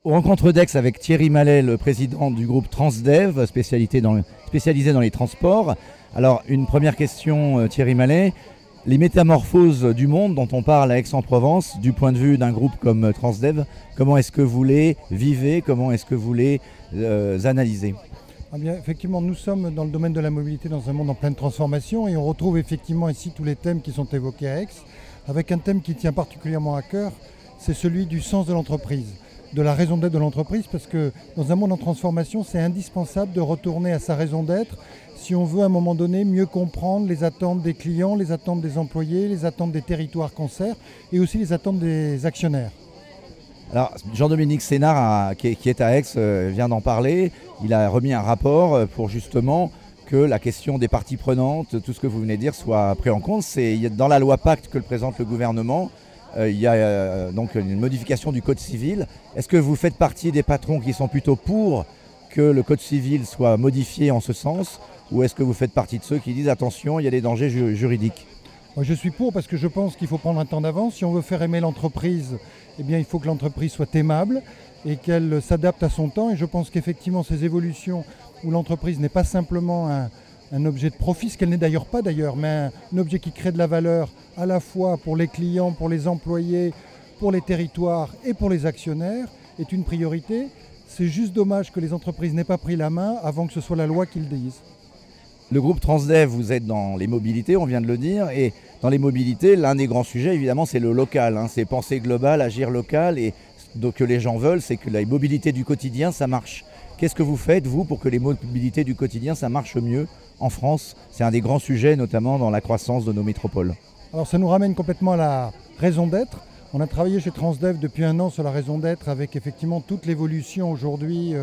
Aux rencontres d'Aix avec Thierry Mallet, le président du groupe Transdev, spécialisé dans les transports. Alors, une première question, Thierry Mallet. Les métamorphoses du monde dont on parle à Aix-en-Provence, du point de vue d'un groupe comme Transdev, comment est-ce que vous les vivez? Comment est-ce que vous les analysez? Eh bien, effectivement, nous sommes dans le domaine de la mobilité dans un monde en pleine transformation et on retrouve effectivement ici tous les thèmes qui sont évoqués à Aix, avec un thème qui tient particulièrement à cœur, c'est celui du sens de l'entreprise, de la raison d'être de l'entreprise, parce que dans un monde en transformation, c'est indispensable de retourner à sa raison d'être si on veut à un moment donné mieux comprendre les attentes des clients, les attentes des employés, les attentes des territoires qu'on sert et aussi les attentes des actionnaires. Alors, Jean-Dominique Sénard, qui est à Aix, vient d'en parler. Il a remis un rapport pour justement que la question des parties prenantes, tout ce que vous venez de dire, soit pris en compte. C'est dans la loi Pacte que le présente le gouvernement. Il y a donc une modification du Code civil. Est-ce que vous faites partie des patrons qui sont plutôt pour que le Code civil soit modifié en ce sens, ou est-ce que vous faites partie de ceux qui disent attention, il y a des dangers juridiques? Moi, je suis pour parce que je pense qu'il faut prendre un temps d'avance. Si on veut faire aimer l'entreprise, eh bien, il faut que l'entreprise soit aimable et qu'elle s'adapte à son temps. Et je pense qu'effectivement, ces évolutions où l'entreprise n'est pas simplement un objet de profit, ce qu'elle n'est d'ailleurs pas mais un objet qui crée de la valeur à la fois pour les clients, pour les employés, pour les territoires et pour les actionnaires, est une priorité. C'est juste dommage que les entreprises n'aient pas pris la main avant que ce soit la loi qui le dise. Le groupe Transdev, vous êtes dans les mobilités, on vient de le dire, et dans les mobilités, l'un des grands sujets, évidemment, c'est le local. C'est penser global, agir local, et ce que les gens veulent, c'est que la mobilité du quotidien, ça marche. Qu'est-ce que vous faites, vous, pour que les mobilités du quotidien, ça marche mieux en France? C'est un des grands sujets, notamment dans la croissance de nos métropoles. Alors ça nous ramène complètement à la raison d'être. On a travaillé chez Transdev depuis 1 an sur la raison d'être avec effectivement toute l'évolution aujourd'hui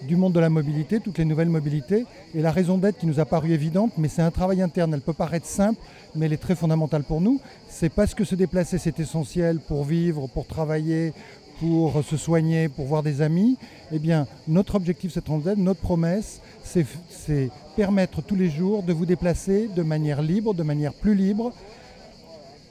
du monde de la mobilité, toutes les nouvelles mobilités. Et la raison d'être qui nous a paru évidente, mais c'est un travail interne. Elle peut paraître simple, mais elle est très fondamentale pour nous. C'est parce que se déplacer, c'est essentiel pour vivre, pour travailler, pour se soigner, pour voir des amis. Eh bien, notre objectif, c'est Transdev, notre promesse, c'est permettre tous les jours de vous déplacer de manière libre, de manière plus libre,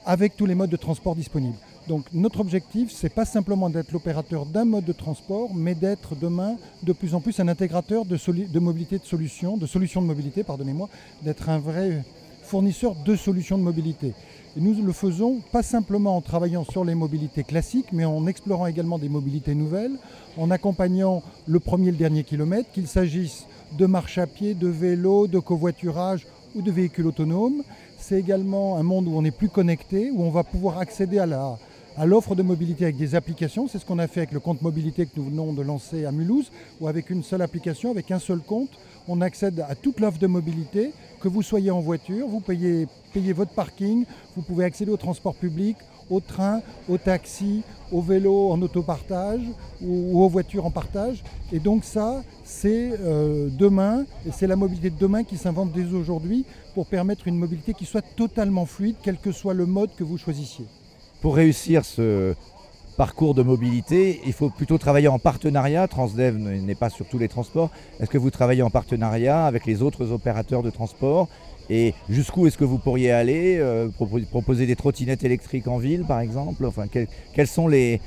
avec tous les modes de transport disponibles. Donc notre objectif, ce n'est pas simplement d'être l'opérateur d'un mode de transport, mais d'être demain de plus en plus un intégrateur de mobilité de solutions de mobilité, pardonnez-moi, d'être un vrai fournisseur de solutions de mobilité. Et nous le faisons pas simplement en travaillant sur les mobilités classiques, mais en explorant également des mobilités nouvelles, en accompagnant le premier et le dernier kilomètre, qu'il s'agisse de marche à pied, de vélo, de covoiturage ou de véhicules autonomes. C'est également un monde où on est plus connecté, où on va pouvoir accéder à l'offre de mobilité avec des applications. C'est ce qu'on a fait avec le compte mobilité que nous venons de lancer à Mulhouse, où avec une seule application, avec un seul compte, on accède à toute l'offre de mobilité, que vous soyez en voiture, vous payez votre parking, vous pouvez accéder au transport public, au train, au taxi, au vélo en autopartage ou aux voitures en partage. Et donc ça, c'est demain, et c'est la mobilité de demain qui s'invente dès aujourd'hui pour permettre une mobilité qui soit totalement fluide, quel que soit le mode que vous choisissiez. Pour réussir ce parcours de mobilité, il faut plutôt travailler en partenariat. Transdev n'est pas sur tous les transports. Est-ce que vous travaillez en partenariat avec les autres opérateurs de transport? Et jusqu'où est-ce que vous pourriez aller? Proposer des trottinettes électriques en ville, par exemple? Enfin, quels sont les...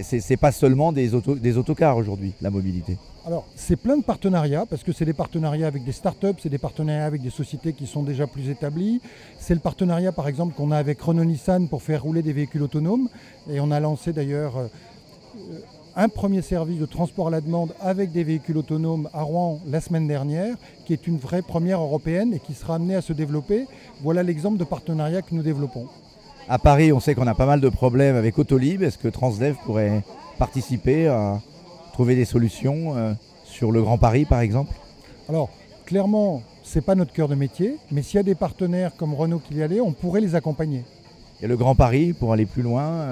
C'est pas seulement des autocars aujourd'hui, la mobilité. Alors, c'est plein de partenariats, parce que c'est des partenariats avec des startups, c'est des partenariats avec des sociétés qui sont déjà plus établies. C'est le partenariat, par exemple, qu'on a avec Renault-Nissan pour faire rouler des véhicules autonomes. Et on a lancé d'ailleurs un premier service de transport à la demande avec des véhicules autonomes à Rouen la semaine dernière, qui est une vraie première européenne et qui sera amenée à se développer. Voilà l'exemple de partenariat que nous développons. À Paris, on sait qu'on a pas mal de problèmes avec Autolib. Est-ce que Transdev pourrait participer à trouver des solutions sur le Grand Paris, par exemple? Alors, clairement, ce n'est pas notre cœur de métier, mais s'il y a des partenaires comme Renault qui y allaient, on pourrait les accompagner. Et le Grand Paris, pour aller plus loin,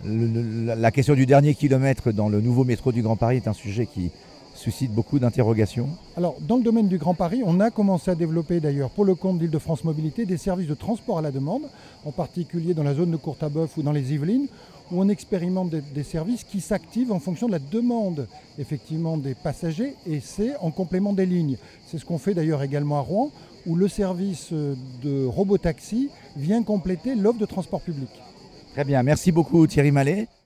la question du dernier kilomètre dans le nouveau métro du Grand Paris est un sujet qui suscite beaucoup d'interrogations. Alors, dans le domaine du Grand Paris, on a commencé à développer d'ailleurs pour le compte d'Île-de-France Mobilité des services de transport à la demande, en particulier dans la zone de Courtabœuf ou dans les Yvelines, où on expérimente des services qui s'activent en fonction de la demande effectivement des passagers, et c'est en complément des lignes. C'est ce qu'on fait d'ailleurs également à Rouen, où le service de robotaxi vient compléter l'offre de transport public. Très bien, merci beaucoup Thierry Mallet.